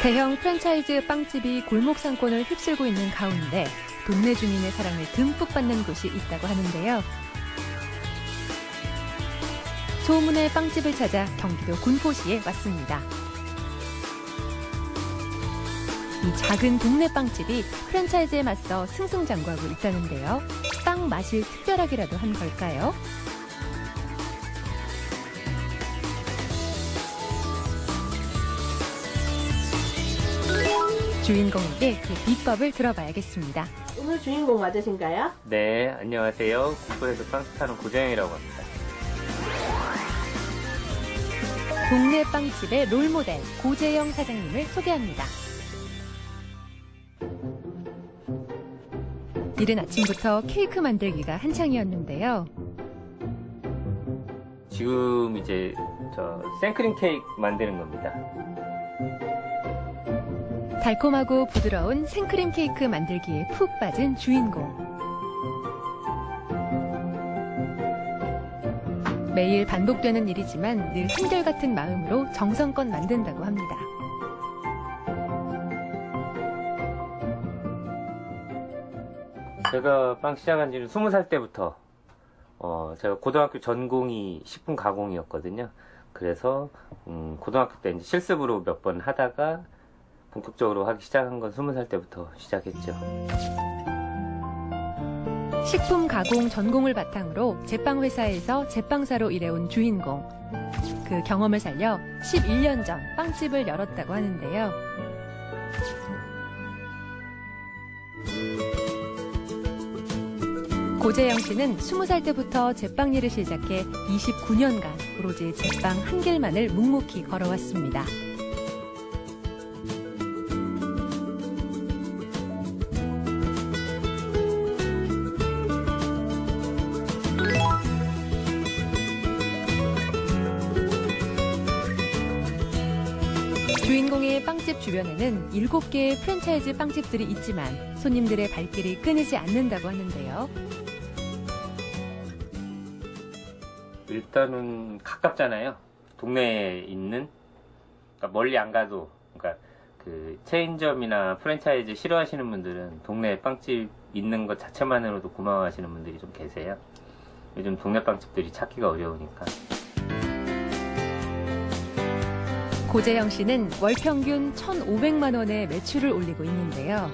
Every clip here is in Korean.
대형 프랜차이즈 빵집이 골목 상권을 휩쓸고 있는 가운데 동네 주민의 사랑을 듬뿍 받는 곳이 있다고 하는데요. 소문의 빵집을 찾아 경기도 군포시에 왔습니다. 이 작은 동네 빵집이 프랜차이즈에 맞서 승승장구하고 있다는데요. 빵 맛을 특별하게라도 한 걸까요? 주인공에게 그 비법을 들어봐야겠습니다. 오늘 주인공 맞으신가요? 네, 안녕하세요. 군포에서 빵집 하는 고재영이라고 합니다. 동네 빵집의 롤모델 고재영 사장님을 소개합니다. 이른 아침부터 케이크 만들기가 한창이었는데요. 지금 이제 생크림 케이크 만드는 겁니다. 달콤하고 부드러운 생크림 케이크 만들기에 푹 빠진 주인공. 매일 반복되는 일이지만 늘 한결같은 마음으로 정성껏 만든다고 합니다. 제가 빵 시작한 지는 20살 때부터 제가 고등학교 전공이 식품 가공이었거든요. 그래서 고등학교 때 이제 실습으로 몇 번 하다가 본격적으로 하기 시작한 건 20살 때부터 시작했죠. 식품 가공 전공을 바탕으로 제빵 회사에서 제빵사로 일해온 주인공. 그 경험을 살려 11년 전 빵집을 열었다고 하는데요. 고재영 씨는 20살 때부터 제빵 일을 시작해 29년간 오로지 제빵 한 길만을 묵묵히 걸어왔습니다. 주인공의 빵집 주변에는 7개의 프랜차이즈 빵집들이 있지만 손님들의 발길이 끊이지 않는다고 하는데요. 일단은 가깝잖아요. 동네에 있는, 그러니까 멀리 안 가도, 그러니까 그 체인점이나 프랜차이즈 싫어하시는 분들은 동네에 빵집 있는 것 자체만으로도 고마워하시는 분들이 좀 계세요. 요즘 동네 빵집들이 찾기가 어려우니까. 고재영 씨는 월 평균 1,500만 원의 매출을 올리고 있는데요.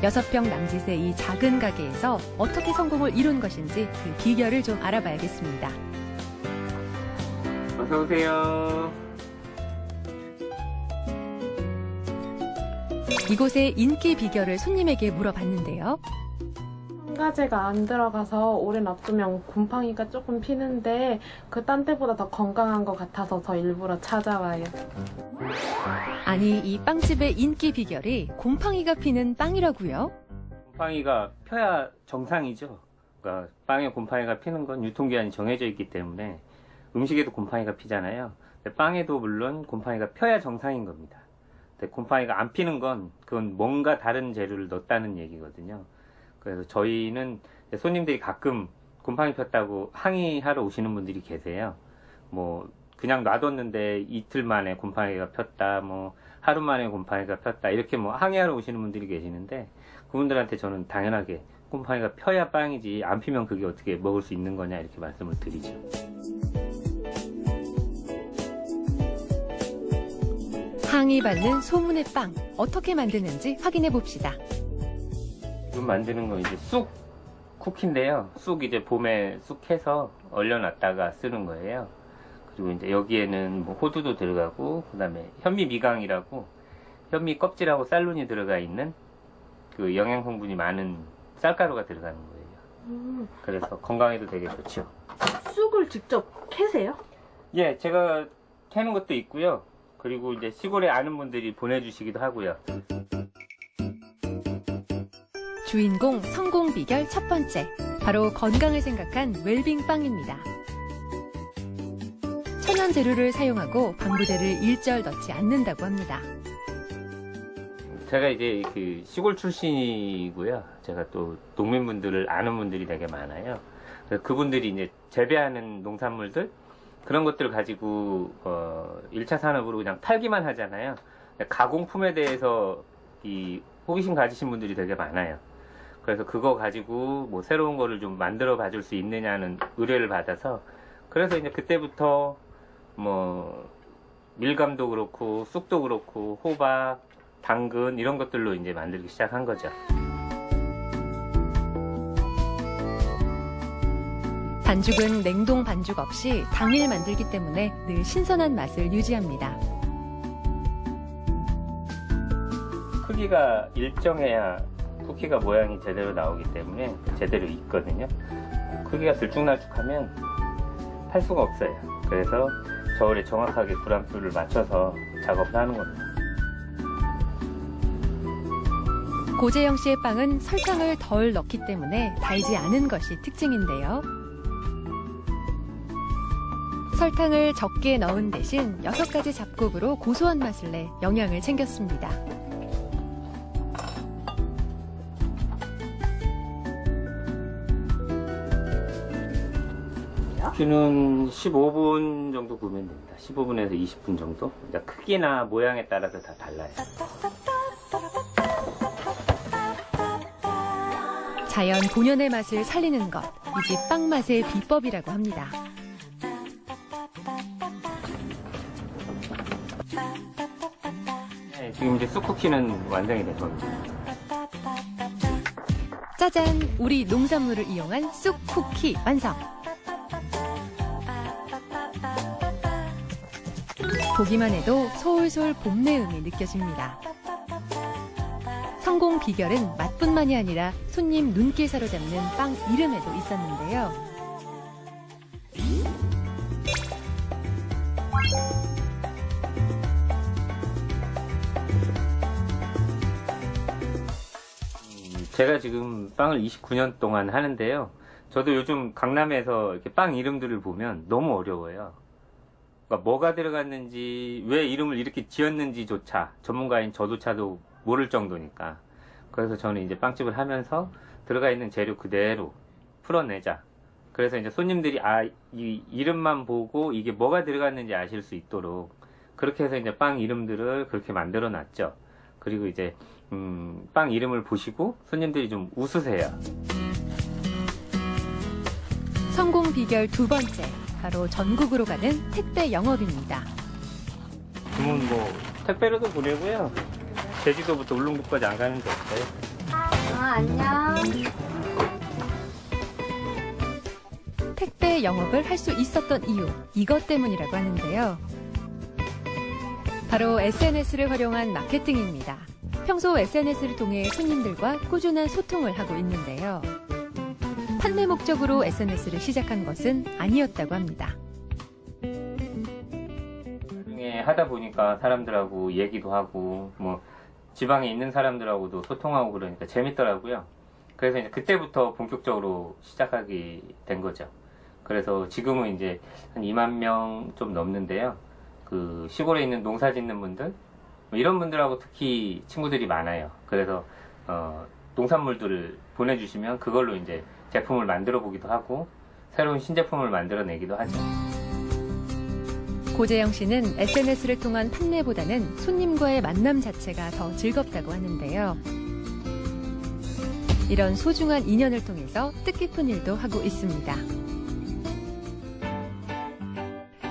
6평 남짓의 이 작은 가게에서 어떻게 성공을 이룬 것인지 그 비결을 좀 알아봐야겠습니다. 어서 오세요. 이곳의 인기 비결을 손님에게 물어봤는데요. 한 가지가 안 들어가서 오래 놔두면 곰팡이가 조금 피는데 그 딴 때보다 더 건강한 것 같아서 더 일부러 찾아와요. 아니, 이 빵집의 인기 비결이 곰팡이가 피는 빵이라고요? 곰팡이가 펴야 정상이죠. 그러니까 빵에 곰팡이가 피는 건 유통기한이 정해져 있기 때문에 음식에도 곰팡이가 피잖아요. 근데 빵에도 물론 곰팡이가 펴야 정상인 겁니다. 근데 곰팡이가 안 피는 건 그건 뭔가 다른 재료를 넣었다는 얘기거든요. 그래서 저희는 손님들이 가끔 곰팡이 폈다고 항의하러 오시는 분들이 계세요. 뭐 그냥 놔뒀는데 이틀 만에 곰팡이가 폈다, 뭐 하루 만에 곰팡이가 폈다, 이렇게 뭐 항의하러 오시는 분들이 계시는데 그분들한테 저는 당연하게 곰팡이가 펴야 빵이지 안 피면 그게 어떻게 먹을 수 있는 거냐 이렇게 말씀을 드리죠. 항의받는 소문의 빵, 어떻게 만드는지 확인해 봅시다. 지금 만드는 건 이제 쑥 쿠키인데요. 쑥 이제 봄에 쑥 해서 얼려놨다가 쓰는 거예요. 그리고 이제 여기에는 뭐 호두도 들어가고, 그 다음에 현미 미강이라고 현미 껍질하고 쌀룬이 들어가 있는 그 영양 성분이 많은 쌀가루가 들어가는 거예요. 그래서 건강에도 되게 좋죠. 쑥을 직접 캐세요? 예, 제가 캐는 것도 있고요. 그리고 이제 시골에 아는 분들이 보내주시기도 하고요. 주인공 성공 비결 첫 번째, 바로 건강을 생각한 웰빙 빵입니다. 천연 재료를 사용하고 방부제를 일절 넣지 않는다고 합니다. 제가 이제 그 시골 출신이고요. 제가 또 농민분들을 아는 분들이 되게 많아요. 그래서 그분들이 이제 재배하는 농산물들, 그런 것들을 가지고 1차 산업으로 그냥 팔기만 하잖아요. 가공품에 대해서 이 호기심 가지신 분들이 되게 많아요. 그래서 그거 가지고 뭐 새로운 거를 좀 만들어 봐줄 수 있느냐는 의뢰를 받아서, 그래서 이제 그때부터 뭐 밀감도 그렇고 쑥도 그렇고 호박, 당근 이런 것들로 이제 만들기 시작한 거죠. 반죽은 냉동 반죽 없이 당일 만들기 때문에 늘 신선한 맛을 유지합니다. 크기가 일정해야 쿠키가 모양이 제대로 나오기 때문에 제대로 익거든요. 크기가 들쭉날쭉하면 팔 수가 없어요. 그래서 저울에 정확하게 그람수를 맞춰서 작업을 하는 겁니다. 고재영 씨의 빵은 설탕을 덜 넣기 때문에 달지 않은 것이 특징인데요. 설탕을 적게 넣은 대신 6가지 잡곡으로 고소한 맛을 내 영양을 챙겼습니다. 쿠키는 15분 정도 구우면 됩니다. 15분에서 20분 정도. 그러니까 크기나 모양에 따라서 다 달라요. 자연 본연의 맛을 살리는 것, 이 집 빵 맛의 비법이라고 합니다. 네, 지금 이제 쑥쿠키는 완성이 된 겁니다. 짜잔! 우리 농산물을 이용한 쑥 쿠키 완성! 보기만 해도 솔솔 봄 내음이 느껴집니다. 성공 비결은 맛뿐만이 아니라 손님 눈길 사로잡는 빵 이름에도 있었는데요. 제가 지금 빵을 29년 동안 하는데요. 저도 요즘 강남에서 이렇게 빵 이름들을 보면 너무 어려워요. 그러니까 뭐가 들어갔는지, 왜 이름을 이렇게 지었는지조차 전문가인 저조차도 모를 정도니까. 그래서 저는 이제 빵집을 하면서 들어가 있는 재료 그대로 풀어내자. 그래서 이제 손님들이 이 이름만 보고 이게 뭐가 들어갔는지 아실 수 있도록 그렇게 해서 이제 빵 이름들을 그렇게 만들어 놨죠. 그리고 이제 빵 이름을 보시고 손님들이 좀 웃으세요. 성공 비결 두 번째, 바로 전국으로 가는 택배 영업입니다. 주문 뭐 택배로도 보내고요. 제주도부터 울릉도까지 안 가는 데 없어요. 안녕. 택배 영업을 할 수 있었던 이유, 이것 때문이라고 하는데요. 바로 SNS를 활용한 마케팅입니다. 평소 SNS를 통해 손님들과 꾸준한 소통을 하고 있는데요. 판매 목적으로 SNS를 시작한 것은 아니었다고 합니다. 나중에 하다 보니까 사람들하고 얘기도 하고 뭐 지방에 있는 사람들하고도 소통하고 그러니까 재밌더라고요. 그래서 이제 그때부터 본격적으로 시작하게 된 거죠. 그래서 지금은 이제 한 2만 명 좀 넘는데요. 그 시골에 있는 농사 짓는 분들 뭐 이런 분들하고 특히 친구들이 많아요. 그래서 농산물들을 보내주시면 그걸로 이제 제품을 만들어 보기도 하고 새로운 신제품을 만들어내기도 하죠. 고재영 씨는 SNS를 통한 판매보다는 손님과의 만남 자체가 더 즐겁다고 하는데요. 이런 소중한 인연을 통해서 뜻깊은 일도 하고 있습니다.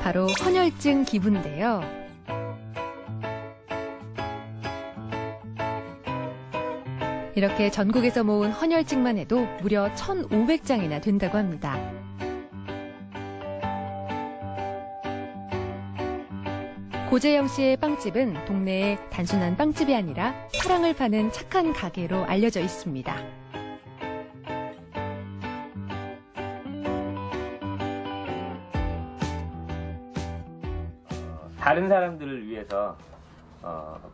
바로 헌혈증 기부인데요. 이렇게 전국에서 모은 헌혈증만 해도 무려 1,500장이나 된다고 합니다. 고재영 씨의 빵집은 동네에 단순한 빵집이 아니라 사랑을 파는 착한 가게로 알려져 있습니다. 다른 사람들을 위해서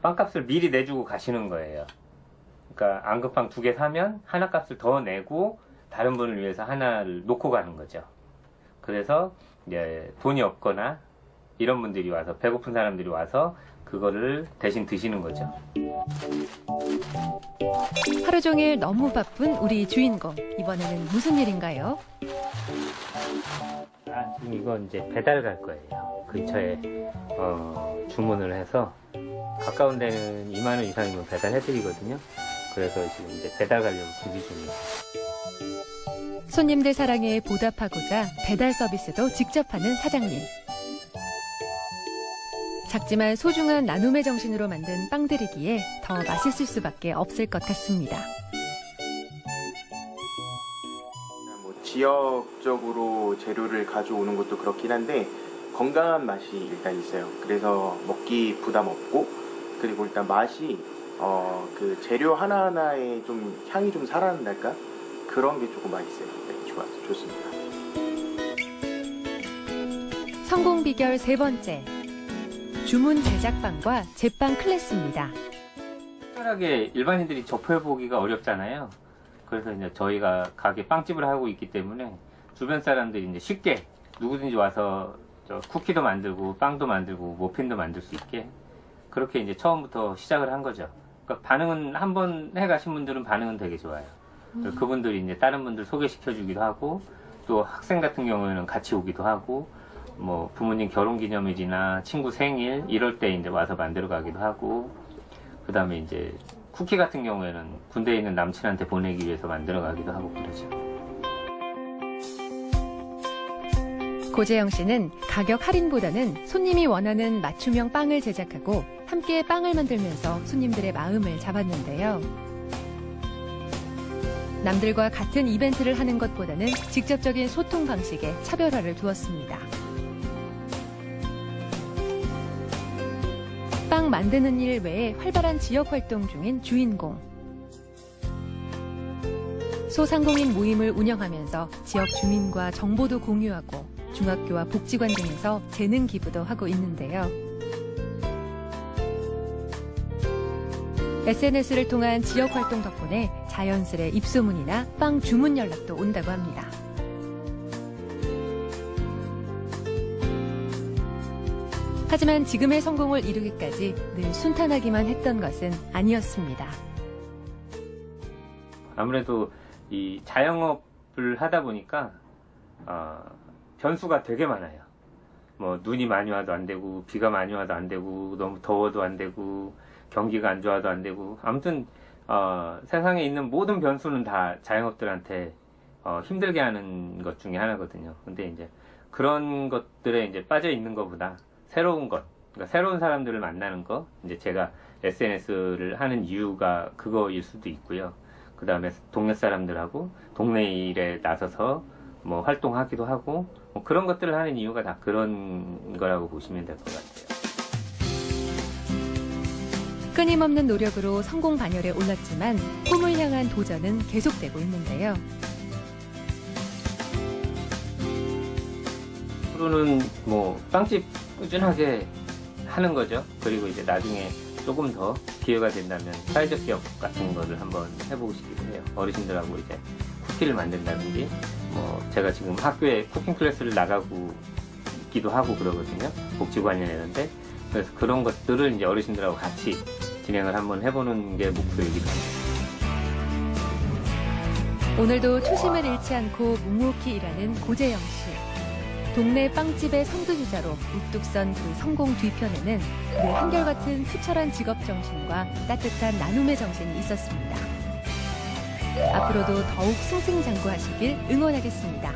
빵값을 미리 내주고 가시는 거예요. 그러니까 안급빵 2개 사면 하나 값을 더 내고 다른 분을 위해서 하나를 놓고 가는 거죠. 그래서 이제 돈이 없거나 이런 분들이 와서 배고픈 사람들이 와서 그거를 대신 드시는 거죠. 하루 종일 너무 바쁜 우리 주인공. 이번에는 무슨 일인가요? 지금 이거 이제 배달 갈 거예요. 근처에 주문을 해서 가까운 데는 2만 원 이상이면 배달해드리거든요. 그래서 지금 이제 배달 가려고 준비 중이에요. 손님들 사랑에 보답하고자 배달 서비스도 직접 하는 사장님. 작지만 소중한 나눔의 정신으로 만든 빵들이기에 더 맛있을 수밖에 없을 것 같습니다. 뭐 지역적으로 재료를 가져오는 것도 그렇긴 한데 건강한 맛이 일단 있어요. 그래서 먹기 부담 없고, 그리고 일단 맛이 그 재료 하나하나에 좀 향이 좀 살아난달까? 그런 게 조금 맛있어요. 네, 좋습니다. 성공 비결 세 번째. 주문 제작빵과 제빵 클래스입니다. 특별하게 일반인들이 접해보기가 어렵잖아요. 그래서 이제 저희가 가게 빵집을 하고 있기 때문에 주변 사람들이 이제 쉽게 누구든지 와서 쿠키도 만들고 빵도 만들고 머핀도 만들 수 있게 그렇게 이제 처음부터 시작을 한 거죠. 그러니까 반응은 한번 해가신 분들은 반응은 되게 좋아요. 그분들이 이제 다른 분들 소개시켜주기도 하고, 또 학생 같은 경우에는 같이 오기도 하고, 뭐 부모님 결혼기념일이나 친구 생일 이럴 때 이제 와서 만들어 가기도 하고, 그 다음에 이제 쿠키 같은 경우에는 군대에 있는 남친한테 보내기 위해서 만들어 가기도 하고 그러죠. 고재영 씨는 가격 할인보다는 손님이 원하는 맞춤형 빵을 제작하고 함께 빵을 만들면서 손님들의 마음을 잡았는데요. 남들과 같은 이벤트를 하는 것보다는 직접적인 소통 방식에 차별화를 두었습니다. 빵 만드는 일 외에 활발한 지역 활동 중인 주인공. 소상공인 모임을 운영하면서 지역 주민과 정보도 공유하고 중학교와 복지관 등에서 재능 기부도 하고 있는데요. SNS를 통한 지역 활동 덕분에 자연스레 입소문이나 빵 주문 연락도 온다고 합니다. 하지만 지금의 성공을 이루기까지 늘 순탄하기만 했던 것은 아니었습니다. 아무래도 이 자영업을 하다 보니까 변수가 되게 많아요. 뭐 눈이 많이 와도 안 되고, 비가 많이 와도 안 되고, 너무 더워도 안 되고, 경기가 안 좋아도 안 되고, 아무튼 세상에 있는 모든 변수는 다 자영업들한테 힘들게 하는 것 중에 하나거든요. 근데 이제 그런 것들에 이제 빠져 있는 것보다 새로운 것, 그러니까 새로운 사람들을 만나는 거, 이제 제가 SNS를 하는 이유가 그거일 수도 있고요. 그 다음에 동네 사람들하고 동네 일에 나서서 뭐 활동하기도 하고, 뭐 그런 것들을 하는 이유가 다 그런 거라고 보시면 될 것 같아요. 끊임없는 노력으로 성공 반열에 올랐지만 꿈을 향한 도전은 계속되고 있는데요. 앞으로는 뭐 빵집 꾸준하게 하는 거죠. 그리고 이제 나중에 조금 더 기회가 된다면 사회적 기업 같은 거를 한번 해보고 싶기도 해요. 어르신들하고 이제 쿠키를 만든다든지, 뭐 제가 지금 학교에 쿠킹 클래스를 나가고 있기도 하고 그러거든요. 복지관이라는데. 그래서 그런 것들을 이제 어르신들하고 같이 진행을 한번 해보는 게 목표이기도 합니다. 오늘도 초심을 잃지 않고 묵묵히 일하는 고재영 씨. 동네 빵집의 선두주자로 우뚝 선 그 성공 뒤편에는 늘 한결같은 투철한 직업정신과 따뜻한 나눔의 정신이 있었습니다. 앞으로도 더욱 승승장구하시길 응원하겠습니다.